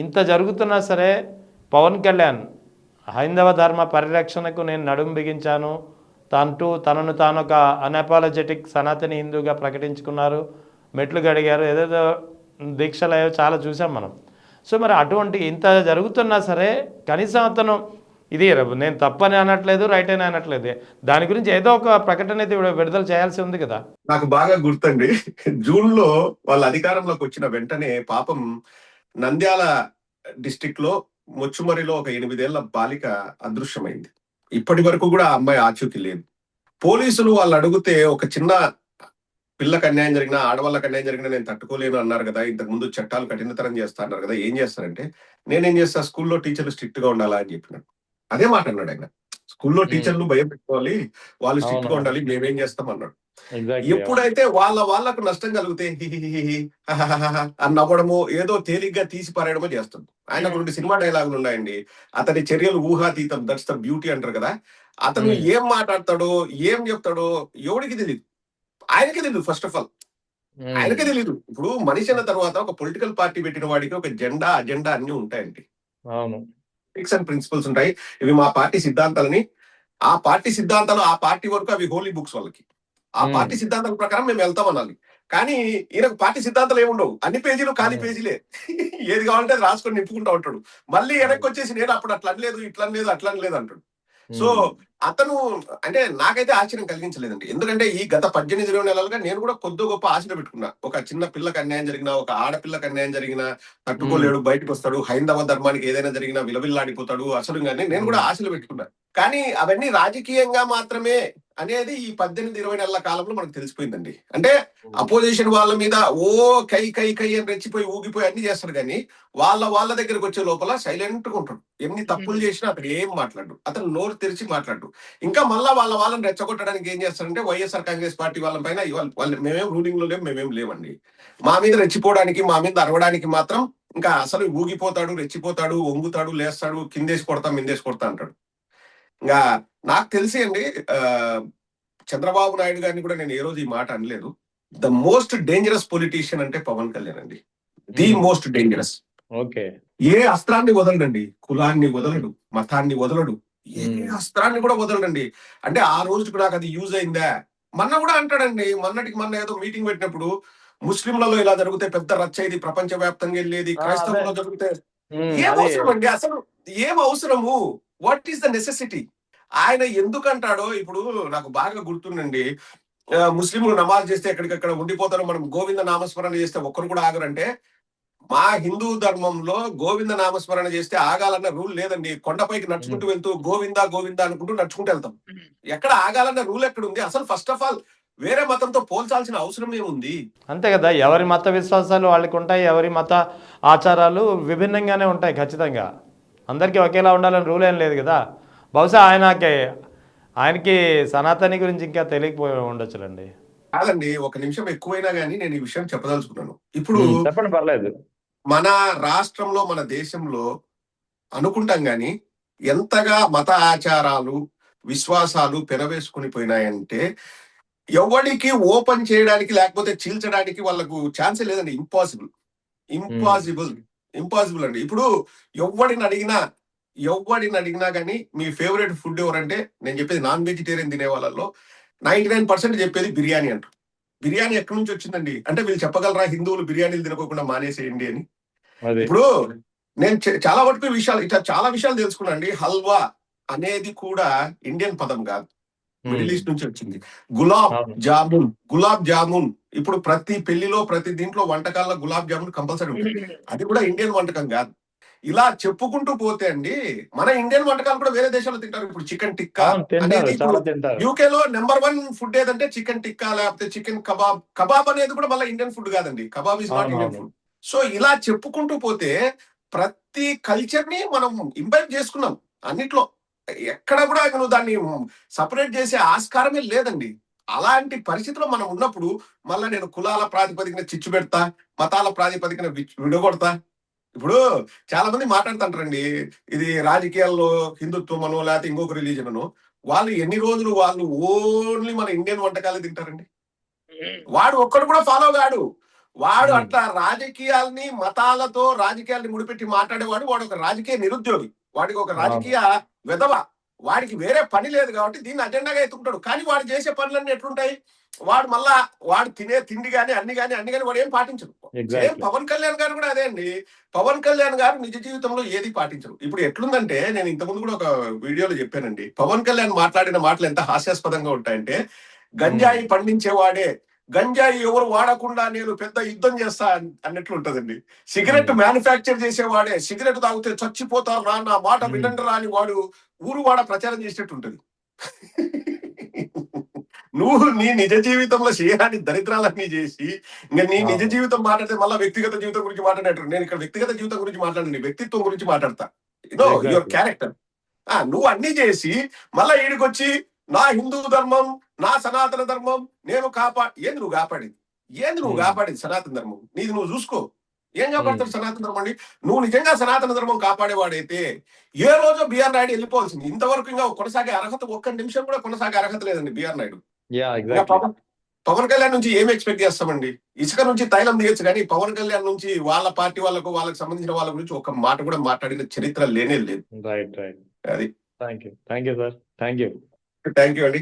ఇంత జరుగుతున్నా సరే పవన్ కళ్యాణ్ హైందవ ధర్మ పరిరక్షణకు నేను నడుం బిగించాను తనను తాను ఒక అన్అపాలజెటిక్ సనాతని హిందూగా ప్రకటించుకున్నారు, మెట్లు గడిగారు, ఏదేదో దీక్షలు అయ్యో చాలా చూసాం మనం. సో మరి అటువంటి ఇంత జరుగుతున్నా సరే కనీసం అతను ఇది నేను తప్పని అనట్లేదు, రైట్ అని అనట్లేదు, దాని గురించి ఏదో ఒక ప్రకటన అయితే విడుదల చేయాల్సి ఉంది కదా. నాకు బాగా గుర్తండి, జూన్ లో వాళ్ళ అధికారంలోకి వచ్చిన వెంటనే పాపం నంద్యాల డిస్టిక్ లో ముచ్చుమరిలో ఒక 8 ఏళ్ల బాలిక అదృశ్యమైంది. ఇప్పటి వరకు కూడా ఆ అమ్మాయి ఆచూకీ లేదు. పోలీసులు వాళ్ళు అడిగితే ఒక చిన్న పిల్లకి అన్యాయం జరిగినా, ఆడవాళ్ళకి అన్యాయం జరిగినా నేను తట్టుకోలేను అన్నారు కదా, ఇంతకు ముందు చట్టాలు కఠినతరం చేస్తా అన్నారు కదా, ఏం చేస్తారంటే నేనేం చేస్తా, స్కూల్లో టీచర్లు స్ట్రిక్ట్ గా ఉండాలా అని చెప్పినాడు. అదే మాట అన్నాడు ఆయన. స్కూల్లో టీచర్లు భయం పెట్టుకోవాలి, వాళ్ళు స్ట్రిక్ట్ గా ఉండాలి, మేమేం చేస్తాం అన్నాడు. ఎప్పుడైతే వాళ్ళకు నష్టం కలిగితే అని నవ్వడము, ఏదో తేలిగ్గా తీసి పారేయడమో చేస్తుంది. ఆయనకు 2 సినిమా డైలాగులు ఉన్నాయండి. అతని చర్యలు ఊహాతీతం, దట్స్ ద బ్యూటీ అంటారు కదా. అతను ఏం మాట్లాడతాడో, ఏం చెప్తాడో ఎవరికి తెలియదు. ఆయనకే తెలియదు. ఫస్ట్ ఆఫ్ ఆల్ ఆయనకే తెలియదు. ఇప్పుడు మనిషి అన్న తర్వాత ఒక పొలిటికల్ పార్టీ పెట్టిన వాడికి ఒక జెండా, అజెండా అన్ని ఉంటాయండి. అవును, ఫిక్స్ అండ్ ప్రిన్సిపల్స్ ఉంటాయి. ఇవి మా పార్టీ సిద్ధాంతాలని, ఆ పార్టీ సిద్ధాంతాలు ఆ పార్టీ వరకు అవి హోలీ బుక్స్ వాళ్ళకి. ఆ పార్టీ సిద్ధాంతాల ప్రకారం మేము వెళ్తాం అనాలి. కానీ ఈయనకు పార్టీ సిద్ధాంతాలు ఏముండవు, అన్ని పేజీలు ఖాళీ పేజీలే. ఏది కావాలంటే అది రాసుకొని నింపుకుంటా ఉంటాడు. మళ్ళీ వెనక్కి వచ్చేసి నేను అప్పుడు అట్లా అనలేదు, ఇట్లా అనలేదు, అట్లా అనలేదు అంటాడు. సో అతను అంటే నాకైతే ఆశ్చర్యం కలిగించలేదండి. ఎందుకంటే ఈ గత 18-20 నెలలుగా నేను కూడా కొద్ది గొప్ప ఆశలు పెట్టుకున్నా. ఒక చిన్న పిల్లకి అన్యాయం జరిగినా, ఒక ఆడపిల్లకి అన్యాయం జరిగినా తట్టుకోలేడు, బయటకు వస్తాడు, హైందవ ధర్మానికి ఏదైనా జరిగినా విలవిల్లాడిపోతాడు అసలు. నేను కూడా ఆశలు పెట్టుకున్నా. కానీ అవన్నీ రాజకీయంగా మాత్రమే అనేది ఈ 18-20 నెలల కాలంలో మనకు తెలిసిపోయిందండి. అంటే అపోజిషన్ వాళ్ళ మీద ఓ కై కై కై అని రెచ్చిపోయి ఊగిపోయి అన్ని చేస్తాడు, కానీ వాళ్ళ దగ్గరకు వచ్చే లోపల సైలెంట్ గా ఉంటాడు. ఎన్ని తప్పులు చేసినా అతను ఏం మాట్లాడు, అతను నోరు తెరిచి మాట్లాడు. ఇంకా మళ్ళా వాళ్ళని రెచ్చగొట్టడానికి ఏం చేస్తారంటే వైఎస్ఆర్ కాంగ్రెస్ పార్టీ వాళ్ళ పైన వాళ్ళు మేమేం రూలింగ్ లో లేవు, మేమేం లేవండి, మా మీద రెచ్చిపోవడానికి, మా మీద అరవడానికి మాత్రం ఇంకా అసలు ఊగిపోతాడు, రెచ్చిపోతాడు, వంగుతాడు, లేస్తాడు, కిందేసి కొడతా మిందేసి కొడతా అంటాడు. ఇంకా నాకు తెలిసి అండి, చంద్రబాబు నాయుడు గారిని కూడా నేను ఏ రోజు ఈ మాట అనలేదు. ద మోస్ట్ డేంజరస్ పొలిటీషియన్ అంటే పవన్ కళ్యాణ్ అండి. The most dangerous. ఓకే, ఏ అస్త్రాన్ని వదలడండి, కులాన్ని వదలడు, మతాన్ని వదలడు, ఏ అస్త్రాన్ని కూడా వదలడండి. అంటే ఆ రోజుకు నాకు అది యూజ్ అయిందా, మొన్న కూడా అంటాడండి. మొన్న ఏదో మీటింగ్ పెట్టినప్పుడు ముస్లింలలో ఇలా జరిగితే పెద్ద రచ్చ, ఇది ప్రపంచ వ్యాప్తంగా వెళ్ళేది, క్రైస్తవులో జరిగితే ఏం అవసరం అండి, అసలు ఏం అవసరము, వాట్ ఈస్ ద నెసెసిటీ. ఆయన ఎందుకంటాడో ఇప్పుడు నాకు బాగా గుర్తుండండి. ముస్లింలు నమాజ్ చేస్తే ఎక్కడికక్కడ ఉండిపోతారు, మనం గోవింద నామస్మరణ చేస్తే ఒక్కరు కూడా ఆగరంటే, మా హిందూ ధర్మంలో గోవింద నామస్మరణ చేస్తే ఆగాలన్న రూల్ లేదండి. కొండపైకి నడుచుకుంటూ వెళ్తూ గోవింద గోవింద అనుకుంటూ నడుచుకుంటూ వెళ్తాం. ఎక్కడ ఆగాలన్న రూల్ ఎక్కడ ఉంది అసలు? ఫస్ట్ ఆఫ్ ఆల్ వేరే మతంతో పోల్చాల్సిన అవసరం ఏముంది? అంతే కదా, ఎవరి మత విశ్వాసాలు వాళ్ళకి ఉంటాయి, ఎవరి మత ఆచారాలు విభిన్నంగానే ఉంటాయి. ఖచ్చితంగా అందరికీ ఒకేలా ఉండాలని రూల్ ఏం లేదు కదా. బహుశా ఆయనకి సనాతని గురించి ఇంకా తెలియకపోయి ఉండొచ్చులండి. కాదండి, ఒక నిమిషం ఎక్కువైనా కానీ నేను ఈ విషయం చెప్పదలుచుకున్నాను. ఇప్పుడు చెప్పండి, పర్లేదు. మన రాష్ట్రంలో, మన దేశంలో అనుకుంటాం గాని ఎంతగా మత ఆచారాలు, విశ్వాసాలు పెనవేసుకుని పోయినాయంటే ఎవరికి ఓపెన్ చేయడానికి లేకపోతే చీల్చడానికి వాళ్ళకు ఛాన్సే లేదండి. ఇంపాసిబుల్ ఇంపాసిబుల్ ఇంపాసిబుల్ అండి. ఇప్పుడు ఎవడిని అడిగినా కానీ మీ ఫేవరెట్ ఫుడ్ ఎవరంటే, నేను చెప్పేది నాన్ వెజిటేరియన్ తినే వాళ్ళలో 99% చెప్పేది బిర్యానీ అంటారు. బిర్యానీ ఎక్కడి నుంచి వచ్చిందండి అంటే వీళ్ళు చెప్పగలరా హిందువులు బిర్యానీలు తినకోకుండా మానేసేయండి అని? ఇప్పుడు నేను చాలా వరకు ఇట్లా చాలా విషయాలు తెలుసుకున్నా అండి. హల్వా అనేది కూడా ఇండియన్ పదం కాదు, మిడిల్ ఈస్ట్ నుంచి వచ్చింది. గులాబ్ జామున్ ఇప్పుడు ప్రతి పెళ్లిలో, ప్రతి దీంట్లో వంటకాల్లో గులాబ్ జామున్ కంపల్సరీ ఉంటుంది. అది కూడా ఇండియన్ వంటకం కాదు. ఇలా చెప్పుకుంటూ పోతే అండి, మన ఇండియన్ వంటకాలు కూడా వేరే దేశాల్లో తింటారు. ఇప్పుడు చికెన్ టిక్కా అనేది ఇప్పుడు యూకేలో నెంబర్ 1 ఫుడ్ ఏదంటే చికెన్ టిక్కా, లేకపోతే చికెన్ కబాబ్. కబాబ్ అనేది కూడా మళ్ళీ ఇండియన్ ఫుడ్ కాదండి. Kebab is not Indian food. So ఇలా చెప్పుకుంటూ పోతే ప్రతి కల్చర్ ని మనం ఇంపైర్ చేసుకున్నాం అన్నిట్లో. ఎక్కడ కూడా నువ్వు దాన్ని సపరేట్ చేసే ఆస్కారమే లేదండి. అలాంటి పరిస్థితిలో మనం ఉన్నప్పుడు మళ్ళా నేను కులాల ప్రాతిపదికన చిచ్చు పెడతా, మతాల ప్రాతిపదికన విడగొడతా. ఇప్పుడు చాలా మంది మాట్లాడుతుంటారండి, ఇది రాజకీయాల్లో హిందుత్వం అనో లేకపోతే ఇంకొక రిలీజన్ అనో. వాళ్ళు ఎన్ని రోజులు వాళ్ళు ఓన్లీ మన ఇండియన్ వంటకాలే తింటారండి. వాడు ఒక్కడు కూడా ఫాలో కాడు. వాడు Hmm. అట్లా రాజకీయాల్ని మతాలతో రాజకీయాల్ని ముడిపెట్టి మాట్లాడేవాడు. వాడు ఒక రాజకీయ నిరుద్యోగి, వాడికి ఒక రాజకీయ విధవ, వాడికి వేరే పని లేదు కాబట్టి దీన్ని అజెండాగా ఎత్తుకుంటాడు. కానీ వాడు చేసే పనులన్నీ ఎట్లుంటాయి, వాడు మళ్ళా వాడు తినే తిండి కానీ అన్ని కానీ వాడు ఏం పాటించరు. Same exactly. పవన్ కళ్యాణ్ గారు కూడా అదే అండి. పవన్ కళ్యాణ్ గారు నిజ జీవితంలో ఏది పాటించరు. ఇప్పుడు ఎట్లుందంటే, నేను ఇంతకుముందు కూడా ఒక వీడియోలో చెప్పానండి, పవన్ కళ్యాణ్ మాట్లాడిన మాటలు ఎంత హాస్యాస్పదంగా ఉంటాయంటే, గంజాయి పండించేవాడే, గంజాయి ఎవరు వాడకుండా నేను పెద్ద యుద్ధం చేస్తా అన్నట్లు ఉంటదండి. సిగరెట్ మ్యానుఫ్యాక్చర్ చేసేవాడే, సిగరెట్ తాగితే చచ్చిపోతారు రా, నా మాట వినండి రా అని వాడు ఊరు వాడ ప్రచారం చేసేట్టు ఉంటది. నువ్వు నీ నిజ జీవితంలో చేయరాని దరిద్రాలన్నీ చేసి, ఇంకా నీ నిజ జీవితం మాట్లాడితే మళ్ళీ వ్యక్తిగత జీవితం గురించి మాట్లాడేటట్టు. నేను ఇక్కడ వ్యక్తిగత జీవితం గురించి మాట్లాడండి, వ్యక్తిత్వం గురించి మాట్లాడతా. Your Exactly. క్యారెక్టర్. నువ్వు అన్ని చేసి మళ్ళా ఈడికొచ్చి నా హిందూ ధర్మం, నా సనాతన ధర్మం నేను ఏంది నువ్వు కాపాడింది? ఏంది నువ్వు కాపాడింది సనాతన ధర్మం? నీది నువ్వు చూసుకో. ఏం కాపాడతాడు సనాతన ధర్మం అండి? నువ్వు నిజంగా సనాతన ధర్మం కాపాడేవాడైతే ఏ రోజో బిఆర్ నాయుడు వెళ్ళిపోవాల్సింది. ఇంతవరకు ఇంకా కొనసాగే అర్హత, ఒక్క నిమిషం కూడా కొనసాగే అర్హత లేదండి బిఆర్ నాయుడు. Yeah, ఇంకా exactly. పవన్ కళ్యాణ్ నుంచి ఏం ఎక్స్పెక్ట్ చేస్తామండి? ఇసుక నుంచి తైలం తీయచ్చు, కానీ పవన్ కళ్యాణ్ నుంచి వాళ్ళ పార్టీ వాళ్ళకి సంబంధించిన వాళ్ళ గురించి ఒక మాట కూడా మాట్లాడిన చరిత్ర లేనే లేదు. Right, right. అది. Thank you, sir. Thank you. Thank you అండి.